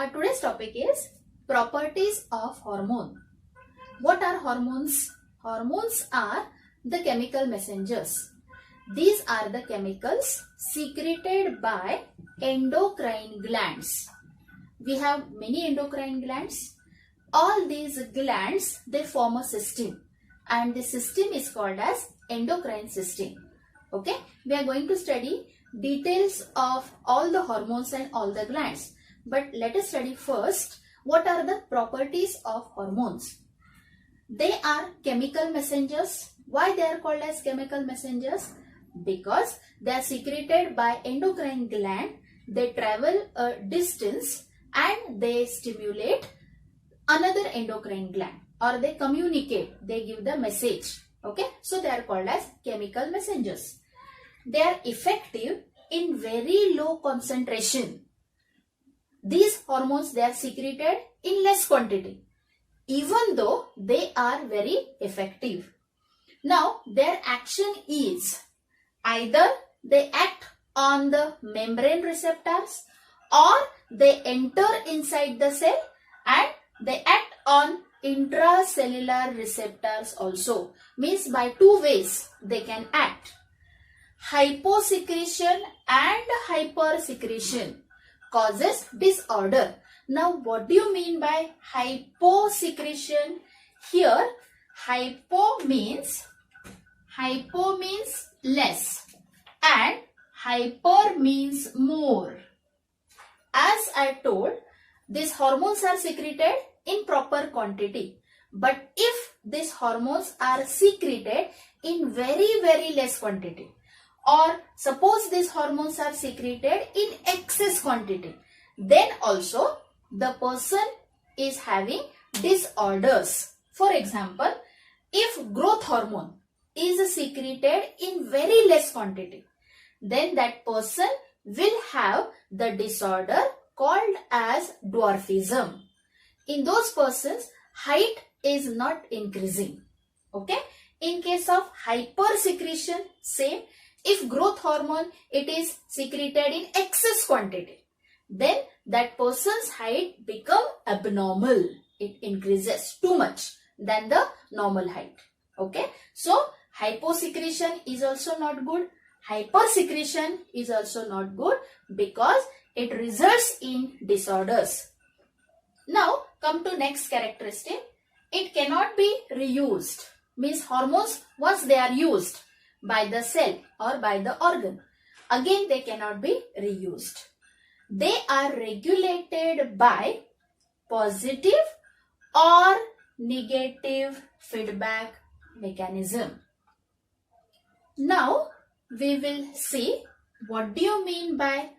Our today's topic is properties of hormone. What are hormones? Hormones are the chemical messengers. These are the chemicals secreted by endocrine glands. We have many endocrine glands. All these glands, they form a system, and the system is called as endocrine system. Okay, we are going to study details of all the hormones and all the glands. But let us study first what are the properties of hormones. They are chemical messengers. Why they are called as chemical messengers? Because they are secreted by endocrine gland. They travel a distance and they stimulate another endocrine gland, or they communicate, they give the message. Okay, so they are called as chemical messengers. They are effective in very low concentration. These hormones, they are secreted in less quantity, even though they are very effective. Now, their action is either they act on the membrane receptors, or they enter inside the cell and they act on intracellular receptors also. Means by two ways they can act. Hyposecretion and hypersecretion causes disorder. Now, what do you mean by hyposecretion? Here, hypo means less and hyper means more. As I told, these hormones are secreted in proper quantity. But if these hormones are secreted in very less quantity, or suppose these hormones are secreted in excess quantity, then also the person is having disorders. For example, if growth hormone is secreted in very less quantity, then that person will have the disorder called as dwarfism. In those persons, height is not increasing. Okay. In case of hypersecretion, same. If growth hormone, it is secreted in excess quantity, then that person's height become abnormal. It increases too much than the normal height. Okay. So, hyposecretion is also not good. Hypersecretion is also not good because it results in disorders. Now, come to next characteristic. It cannot be reused. Means hormones, once they are used by the cell or by the organ, again they cannot be reused. They are regulated by positive or negative feedback mechanism. Now, we will see what do you mean by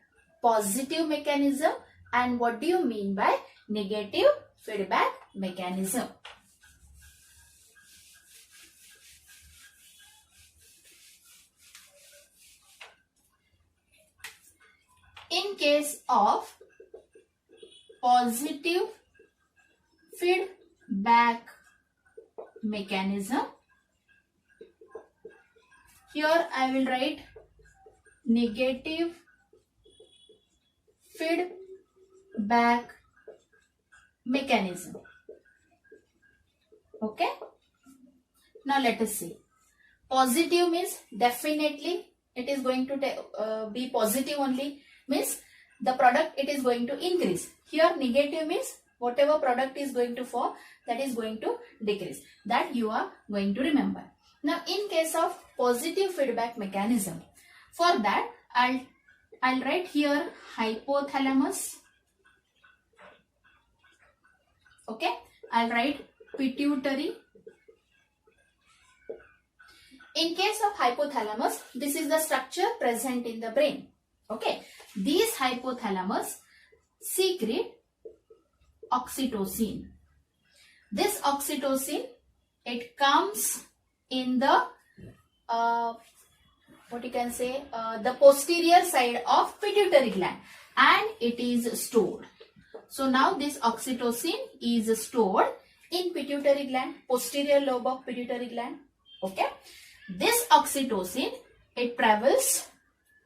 positive mechanism and what do you mean by negative feedback mechanism. In case of positive feedback mechanism, here I will write negative feedback mechanism. Okay. Now let us see. Positive means definitely it is going to be positive only. Means the product, it is going to increase. Here negative means whatever product is going to form, that is going to decrease. That you are going to remember. Now in case of positive feedback mechanism, for that I'll write here hypothalamus. Okay, I'll write pituitary. In case of hypothalamus, this is the structure present in the brain. Okay, these hypothalamus secrete oxytocin. This oxytocin, it comes in the the posterior side of pituitary gland, and it is stored. So now this oxytocin is stored in pituitary gland, posterior lobe of pituitary gland. Okay, this oxytocin, it travels.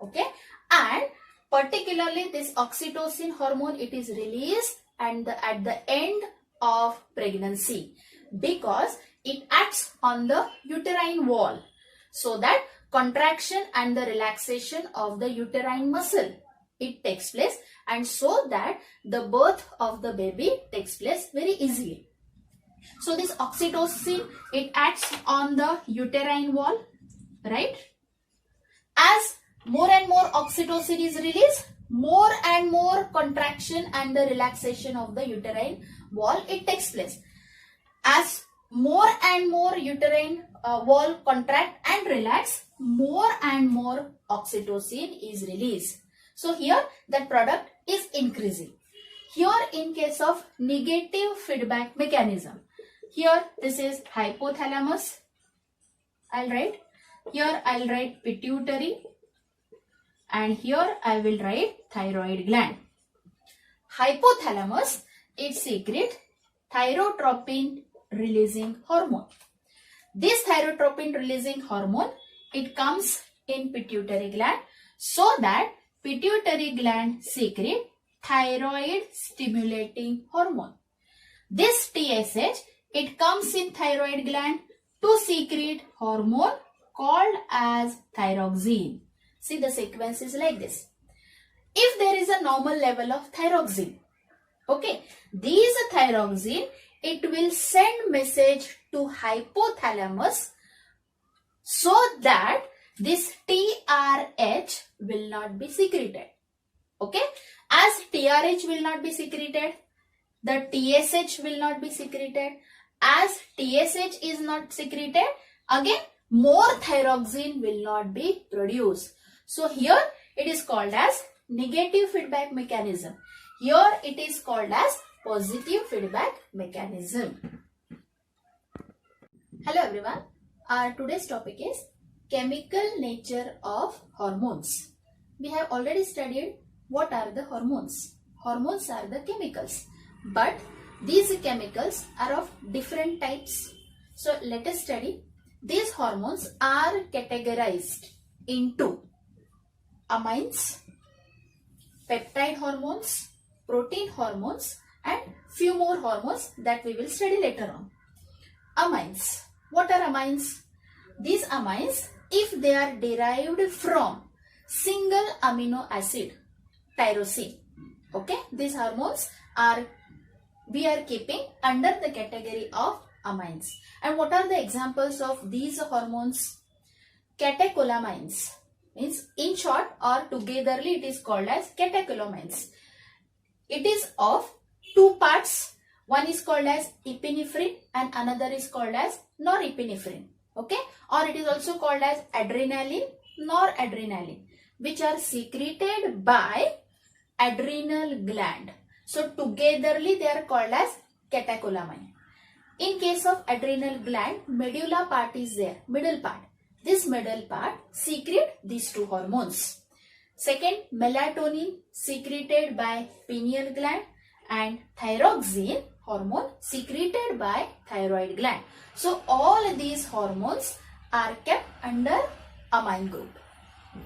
Okay, and particularly this oxytocin hormone, it is released and at the end of pregnancy, because it acts on the uterine wall so that contraction and the relaxation of the uterine muscle, it takes place, and so that the birth of the baby takes place very easily. So this oxytocin, it acts on the uterine wall, right? As more and more oxytocin is released, more and more contraction and the relaxation of the uterine wall, it takes place. As more and more uterine wall contract and relax, more and more oxytocin is released. So here that product is increasing. Here in case of negative feedback mechanism, here this is hypothalamus. I'll write. Here I'll write pituitary. And here I will write thyroid gland. Hypothalamus, it secretes thyrotropin releasing hormone. This thyrotropin releasing hormone, it comes in pituitary gland so that pituitary gland secrete thyroid stimulating hormone. This TSH, it comes in thyroid gland to secrete hormone called as thyroxine. See, the sequence is like this. If there is a normal level of thyroxine, okay, this thyroxine, it will send message to hypothalamus so that this TRH will not be secreted. Okay, as TRH will not be secreted, the TSH will not be secreted. As TSH is not secreted, again more thyroxine will not be produced. So here it is called as negative feedback mechanism. Here it is called as positive feedback mechanism. Hello everyone. Our today's topic is chemical nature of hormones. We have already studied what are the hormones. Hormones are the chemicals, but these chemicals are of different types. So let us study. These hormones are categorized into amines, peptide hormones, protein hormones, and few more hormones that we will study later on. Amines. What are amines? These amines, if they are derived from single amino acid, tyrosine, okay, these hormones we are keeping under the category of amines. And what are the examples of these hormones? Catecholamines, means in short or togetherly it is called as catecholamines. It is of two parts. One is called as epinephrine and another is called as norepinephrine. Okay, or it is also called as adrenaline, noradrenaline, which are secreted by adrenal gland. So togetherly they are called as catecholamine. In case of adrenal gland, medulla part is there, middle part. This middle part secrete these two hormones. Second, melatonin secreted by pineal gland and thyroxine hormone secreted by thyroid gland. So all these hormones are kept under amine group.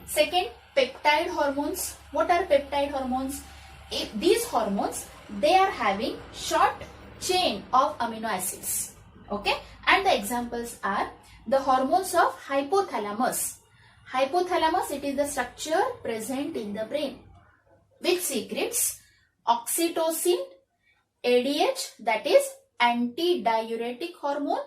Second, peptide hormones. What are peptide hormones? If these hormones, they are having short chain of amino acids. Okay, and the examples are the hormones of hypothalamus. Hypothalamus, it is the structure present in the brain which secretes oxytocin, ADH, that is antidiuretic hormone,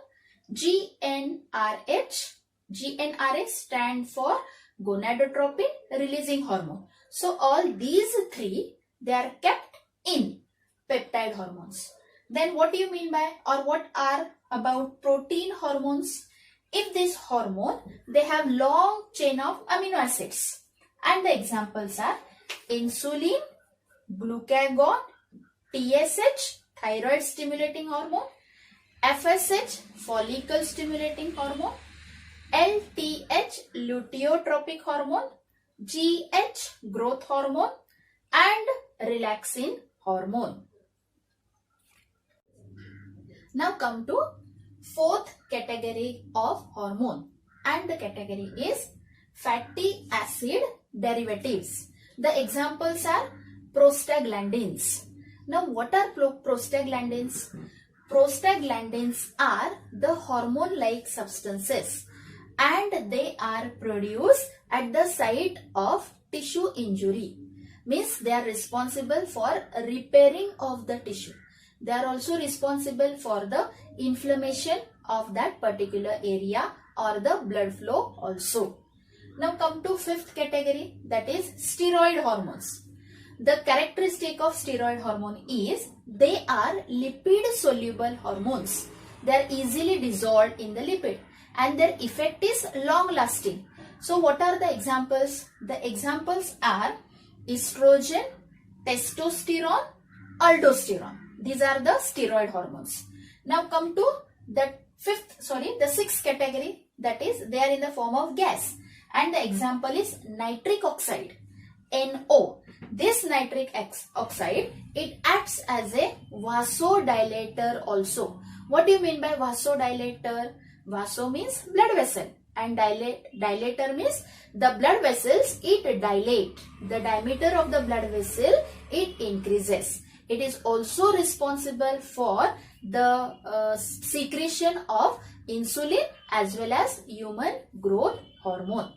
GnRH. GnRH stand for gonadotropin releasing hormone. So all these three, they are kept in peptide hormones. Then what do you mean by, or what are about protein hormones? If this hormone, they have long chain of amino acids, and the examples are insulin, glucagon, TSH, thyroid stimulating hormone, FSH, follicle stimulating hormone, LTH, luteotropic hormone, GH, growth hormone, and relaxin hormone. Now come to fourth category of hormone, and the category is fatty acid derivatives. The examples are prostaglandins. Now, what are prostaglandins? Prostaglandins are the hormone-like substances and they are produced at the site of tissue injury. Means they are responsible for repairing of the tissue. They are also responsible for the inflammation of that particular area or the blood flow also. Now come to fifth category, that is steroid hormones. The characteristic of steroid hormone is they are lipid soluble hormones. They are easily dissolved in the lipid and their effect is long lasting. So what are the examples? The examples are estrogen, testosterone, aldosterone. These are the steroid hormones. Now come to the sixth category, that is they are in the form of gas. And the example is nitric oxide, NO. This nitric oxide, it acts as a vasodilator also. What do you mean by vasodilator? Vaso means blood vessel and dilator means the blood vessels, it dilate. The diameter of the blood vessel, it increases. It is also responsible for the secretion of insulin as well as human growth hormone.